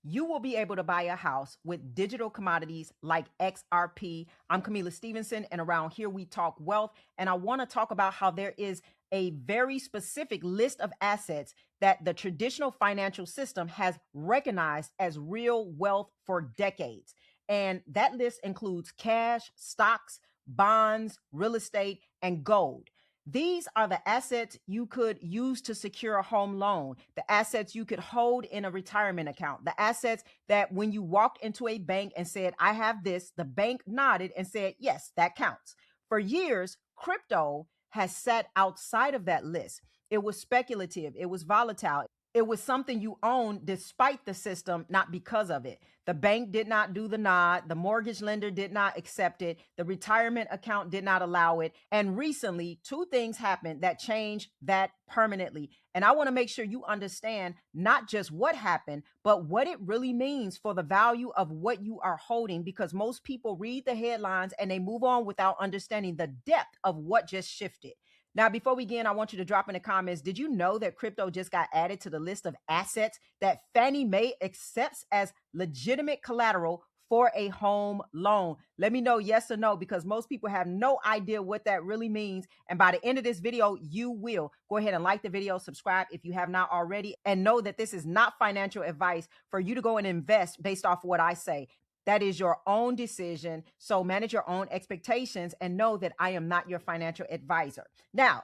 you will be able to buy a house with digital commodities like XRP. I'm Camila Stevenson, and around here we talk wealth. And I want to talk about how there is a very specific list of assets that the traditional financial system has recognized as real wealth for decades. And that list includes cash, stocks, bonds, real estate, and gold. These are the assets you could use to secure a home loan, the assets you could hold in a retirement account, the assets that when you walked into a bank and said, I have this, the bank nodded and said, yes, that counts. For years, crypto has sat outside of that list. It was speculative, it was volatile. It was something you owned despite the system, not because of it. The bank did not do the nod. The mortgage lender did not accept it. The retirement account did not allow it. And recently, two things happened that changed that permanently. And I want to make sure you understand not just what happened, but what it really means for the value of what you are holding, because most people read the headlines and they move on without understanding the depth of what just shifted. Now, before we begin, I want you to drop in the comments, did you know that crypto just got added to the list of assets that Fannie Mae accepts as legitimate collateral for a home loan? Let me know yes or no, because most people have no idea what that really means. And by the end of this video, you will. Go ahead and like the video, subscribe if you have not already, and know that this is not financial advice for you to go and invest based off of what I say. That is your own decision. So manage your own expectations and know that I am not your financial advisor. Now,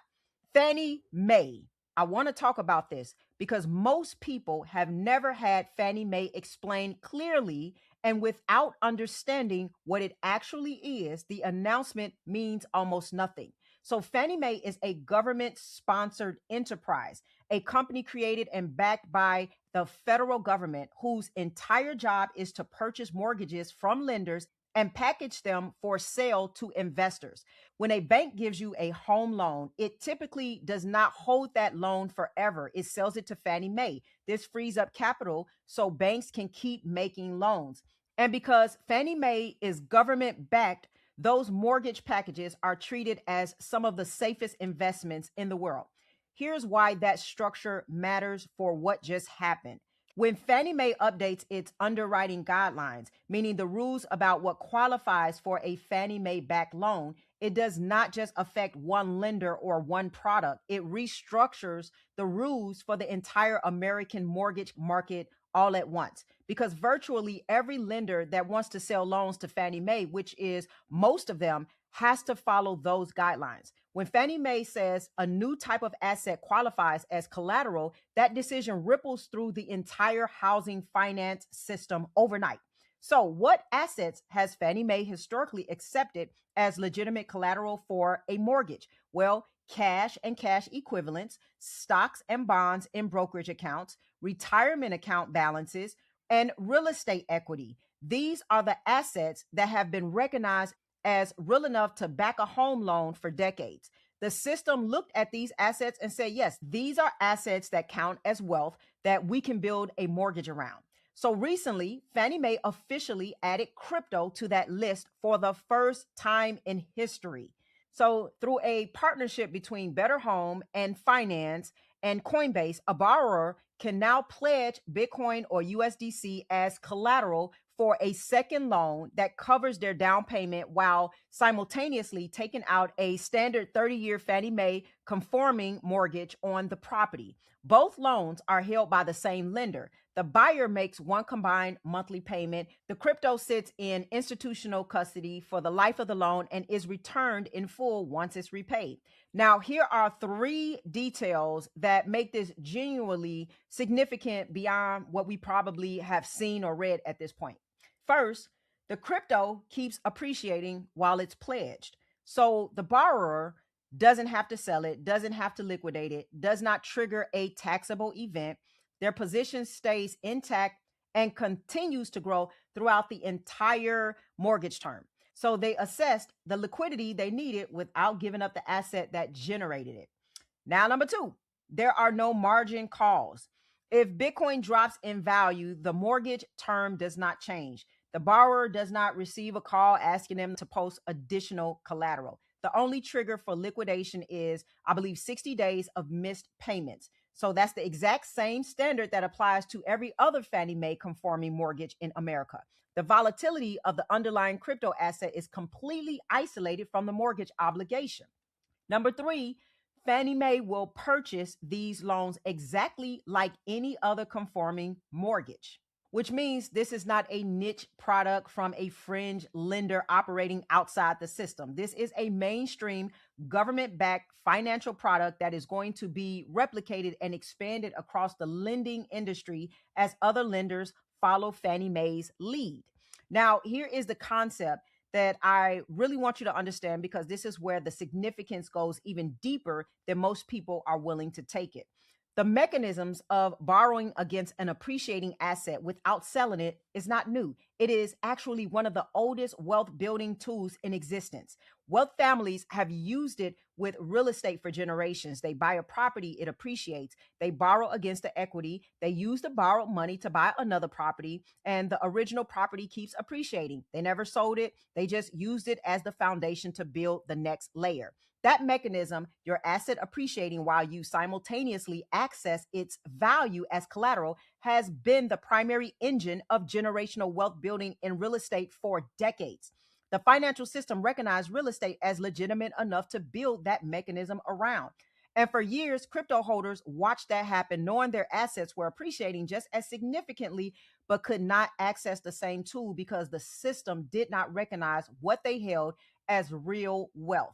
Fannie Mae. I want to talk about this because most people have never had Fannie Mae explain clearly, and without understanding what it actually is, the announcement means almost nothing. So Fannie Mae is a government-sponsored enterprise, a company created and backed by the federal government whose entire job is to purchase mortgages from lenders and package them for sale to investors. When a bank gives you a home loan, it typically does not hold that loan forever. It sells it to Fannie Mae. This frees up capital so banks can keep making loans. And because Fannie Mae is government backed, those mortgage packages are treated as some of the safest investments in the world. Here's why that structure matters for what just happened. When Fannie Mae updates its underwriting guidelines, meaning the rules about what qualifies for a Fannie Mae-backed loan, it does not just affect one lender or one product. It restructures the rules for the entire American mortgage market all at once, because virtually every lender that wants to sell loans to Fannie Mae, which is most of them, has to follow those guidelines. When Fannie Mae says a new type of asset qualifies as collateral, that decision ripples through the entire housing finance system overnight. So what assets has Fannie Mae historically accepted as legitimate collateral for a mortgage? Well, cash and cash equivalents, stocks and bonds in brokerage accounts, retirement account balances, and real estate equity. These are the assets that have been recognized as real enough to back a home loan for decades. The system looked at these assets and said, yes, these are assets that count as wealth that we can build a mortgage around. So recently, Fannie Mae officially added crypto to that list for the first time in history. So through a partnership between Better Home and Finance and Coinbase, a borrower can now pledge Bitcoin or USDC as collateral for a second loan that covers their down payment while simultaneously taking out a standard 30-year Fannie Mae conforming mortgage on the property. Both loans are held by the same lender. The buyer makes one combined monthly payment. The crypto sits in institutional custody for the life of the loan and is returned in full once it's repaid. Now, here are three details that make this genuinely significant beyond what we probably have seen or read at this point. First, the crypto keeps appreciating while it's pledged. So the borrower doesn't have to sell it, doesn't have to liquidate it, does not trigger a taxable event. Their position stays intact and continues to grow throughout the entire mortgage term. So they assessed the liquidity they needed without giving up the asset that generated it. Now, number two, there are no margin calls. If Bitcoin drops in value, the mortgage term does not change. The borrower does not receive a call asking them to post additional collateral. The only trigger for liquidation is, I believe, 60 days of missed payments. So that's the exact same standard that applies to every other Fannie Mae conforming mortgage in America. The volatility of the underlying crypto asset is completely isolated from the mortgage obligation. Number three, Fannie Mae will purchase these loans exactly like any other conforming mortgage, which means this is not a niche product from a fringe lender operating outside the system. This is a mainstream government backed financial product that is going to be replicated and expanded across the lending industry as other lenders follow Fannie Mae's lead. Now, here is the concept that I really want you to understand, because this is where the significance goes even deeper than most people are willing to take it. The mechanisms of borrowing against an appreciating asset without selling it is not new. It is actually one of the oldest wealth building tools in existence. Wealth families have used it with real estate for generations. They buy a property, it appreciates. They borrow against the equity. They use the borrowed money to buy another property, and the original property keeps appreciating. They never sold it. They just used it as the foundation to build the next layer. That mechanism, your asset appreciating while you simultaneously access its value as collateral, has been the primary engine of generational wealth building in real estate for decades. The financial system recognized real estate as legitimate enough to build that mechanism around. And for years, crypto holders watched that happen, knowing their assets were appreciating just as significantly, but could not access the same tool because the system did not recognize what they held as real wealth.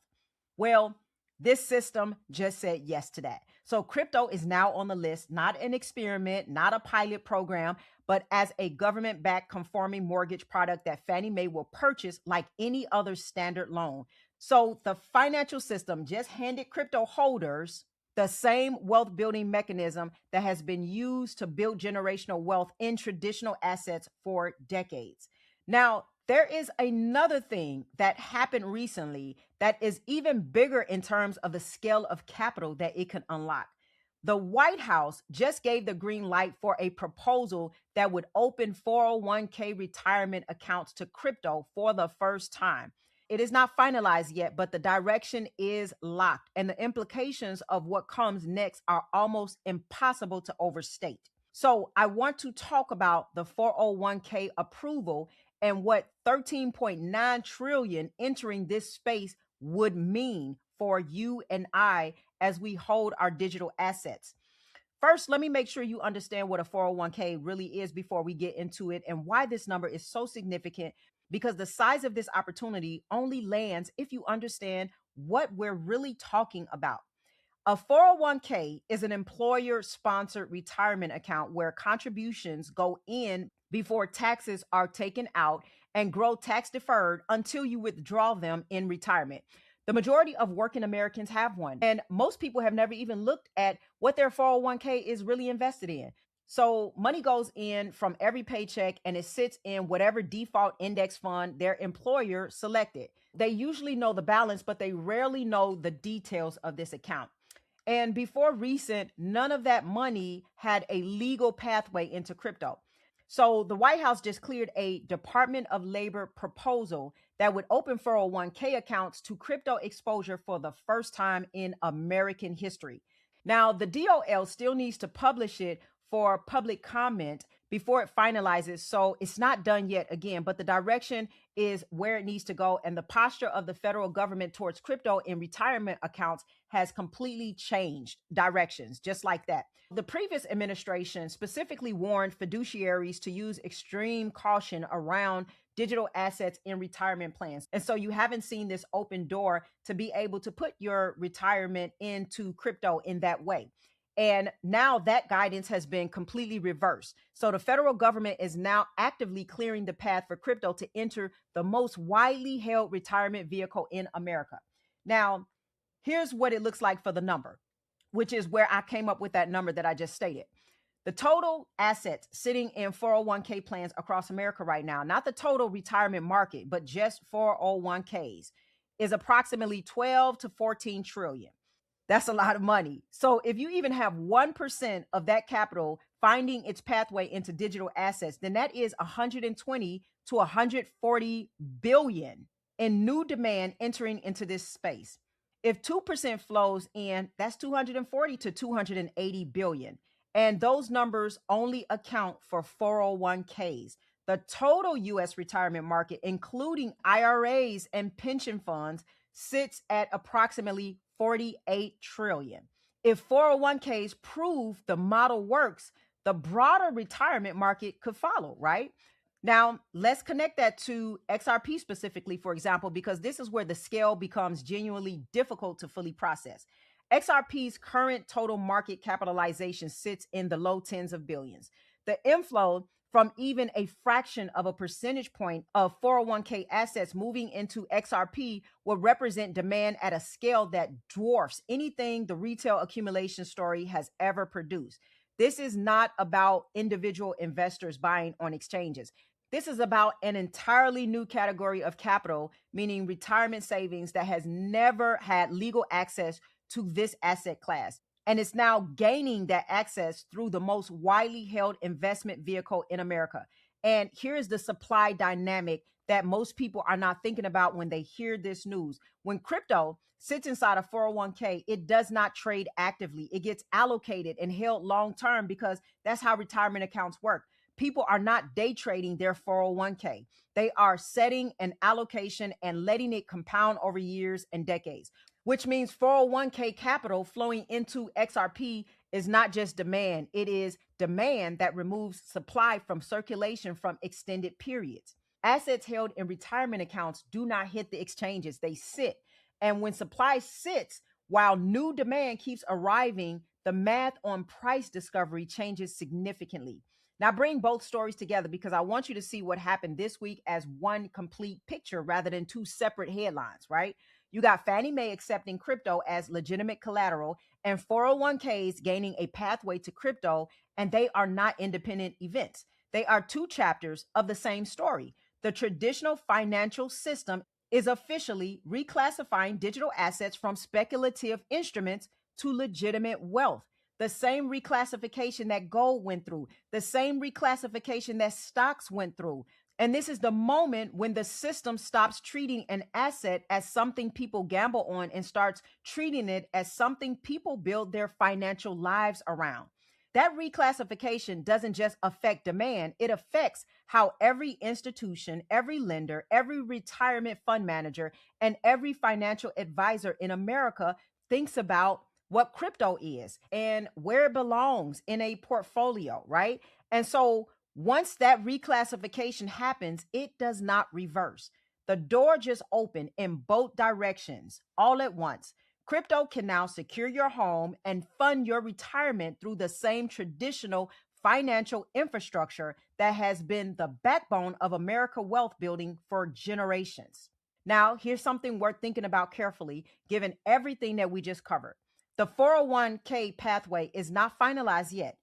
Well, this system just said yes to that. So crypto is now on the list, not an experiment, not a pilot program, but as a government-backed conforming mortgage product that Fannie Mae will purchase like any other standard loan. So the financial system just handed crypto holders the same wealth building mechanism that has been used to build generational wealth in traditional assets for decades. Now, there is another thing that happened recently that is even bigger in terms of the scale of capital that it can unlock. The White House just gave the green light for a proposal that would open 401k retirement accounts to crypto for the first time. It is not finalized yet, but the direction is locked, and the implications of what comes next are almost impossible to overstate. So, I want to talk about the 401k approval and what 13.9 trillion entering this space would mean for you and I as we hold our digital assets. First, let me make sure you understand what a 401k really is before we get into it and why this number is so significant, because the size of this opportunity only lands if you understand what we're really talking about. A 401k is an employer sponsored retirement account where contributions go in before taxes are taken out and grow tax deferred until you withdraw them in retirement. The majority of working Americans have one, and most people have never even looked at what their 401k is really invested in. So money goes in from every paycheck and it sits in whatever default index fund their employer selected. They usually know the balance, but they rarely know the details of this account. And before recent, none of that money had a legal pathway into crypto. So the White House just cleared a Department of Labor proposal that would open 401k accounts to crypto exposure for the first time in American history. Now, the DOL still needs to publish it for public comment before it finalizes. So it's not done yet again, but the direction is where it needs to go. And the posture of the federal government towards crypto in retirement accounts has completely changed directions, just like that. The previous administration specifically warned fiduciaries to use extreme caution around digital assets in retirement plans. And so you haven't seen this open door to be able to put your retirement into crypto in that way. And now that guidance has been completely reversed. So the federal government is now actively clearing the path for crypto to enter the most widely held retirement vehicle in America. Now, here's what it looks like for the number, which is where I came up with that number that I just stated. The total assets sitting in 401k plans across America right now, not the total retirement market, but just 401ks, is approximately 12 to 14 trillion. That's a lot of money. So if you even have 1% of that capital finding its pathway into digital assets, then that is 120 to 140 billion in new demand entering into this space. If 2% flows in, that's 240 to 280 billion. And those numbers only account for 401ks. The total US retirement market, including IRAs and pension funds, sits at approximately 48 trillion. If 401ks prove the model works, the broader retirement market could follow, right? Now, let's connect that to XRP specifically, for example, because this is where the scale becomes genuinely difficult to fully process. XRP's current total market capitalization sits in the low tens of billions. The inflow from even a fraction of a percentage point of 401k assets moving into XRP will represent demand at a scale that dwarfs anything the retail accumulation story has ever produced. This is not about individual investors buying on exchanges. This is about an entirely new category of capital, meaning retirement savings that has never had legal access to this asset class. And it's now gaining that access through the most widely held investment vehicle in America. And here's the supply dynamic that most people are not thinking about when they hear this news. When crypto sits inside a 401k, it does not trade actively. It gets allocated and held long term because that's how retirement accounts work. People are not day trading their 401k. They are setting an allocation and letting it compound over years and decades, which means 401k capital flowing into XRP is not just demand. It is demand that removes supply from circulation from extended periods. Assets held in retirement accounts do not hit the exchanges, they sit. And when supply sits, while new demand keeps arriving, the math on price discovery changes significantly. Now, bring both stories together because I want you to see what happened this week as one complete picture rather than two separate headlines, right? You got Fannie Mae accepting crypto as legitimate collateral and 401ks gaining a pathway to crypto, and they are not independent events. They are two chapters of the same story. The traditional financial system is officially reclassifying digital assets from speculative instruments to legitimate wealth. The same reclassification that gold went through, the same reclassification that stocks went through. And this is the moment when the system stops treating an asset as something people gamble on and starts treating it as something people build their financial lives around. That reclassification doesn't just affect demand, it affects how every institution, every lender, every retirement fund manager, and every financial advisor in America thinks about what crypto is and where it belongs in a portfolio, right? And so once that reclassification happens, it does not reverse. The door just opened in both directions all at once. Crypto can now secure your home and fund your retirement through the same traditional financial infrastructure that has been the backbone of America wealth building for generations. Now, here's something worth thinking about carefully, given everything that we just covered. The 401k pathway is not finalized yet.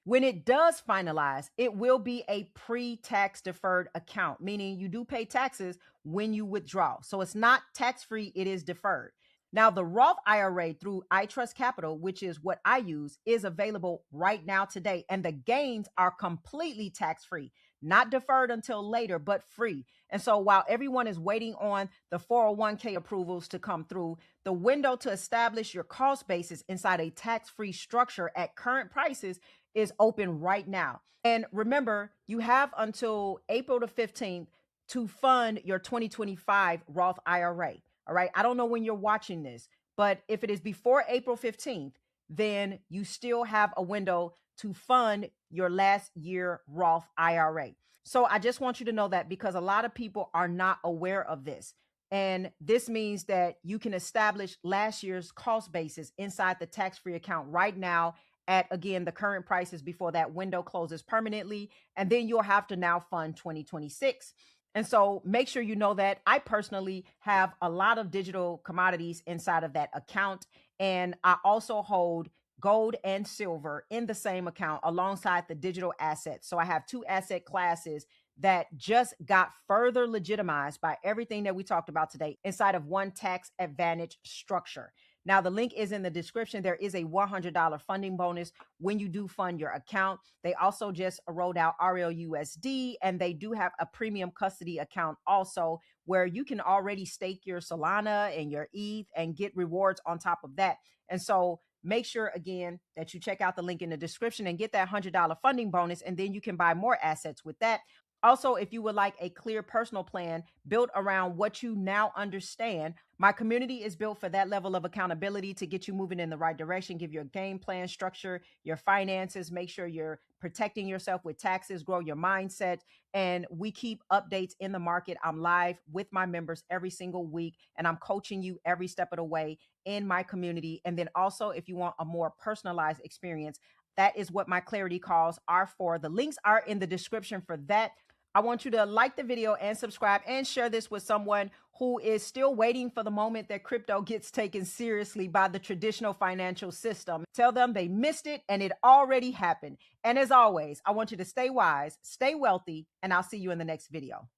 When it does finalize, it will be a pre-tax deferred account, meaning you do pay taxes when you withdraw. So it's not tax-free, it is deferred. Now, the Roth IRA through iTrust Capital, which is what I use, is available right now today. And the gains are completely tax-free, not deferred until later, but free. And so while everyone is waiting on the 401k approvals to come through, the window to establish your cost basis inside a tax-free structure at current prices is open right now. And remember, you have until April the 15th to fund your 2025 Roth IRA. All right. I don't know when you're watching this, but if it is before April 15th, then you still have a window to fund your last year Roth IRA. So I just want you to know that because a lot of people are not aware of this. And this means that you can establish last year's cost basis inside the tax-free account right now at, again, the current prices before that window closes permanently. And then you'll have to now fund 2026. And so make sure you know that I personally have a lot of digital commodities inside of that account. And I also hold gold and silver in the same account alongside the digital assets. So I have two asset classes that just got further legitimized by everything that we talked about today inside of one tax advantage structure. Now, the link is in the description. There is a $100 funding bonus when you do fund your account. They also just rolled out RLUSD, and they do have a premium custody account also, where you can already stake your Solana and your ETH and get rewards on top of that. And so make sure, again, that you check out the link in the description and get that $100 funding bonus, and then you can buy more assets with that. Also, if you would like a clear personal plan built around what you now understand, my community is built for that level of accountability to get you moving in the right direction, give you a game plan, structure your finances, make sure you're protecting yourself with taxes, grow your mindset. And we keep updates in the market. I'm live with my members every single week, and I'm coaching you every step of the way in my community. And then also, if you want a more personalized experience, that is what my clarity calls are for. The links are in the description for that. I want you to like the video and subscribe and share this with someone who is still waiting for the moment that crypto gets taken seriously by the traditional financial system. Tell them they missed it and it already happened. And as always, I want you to stay wise, stay wealthy, and I'll see you in the next video.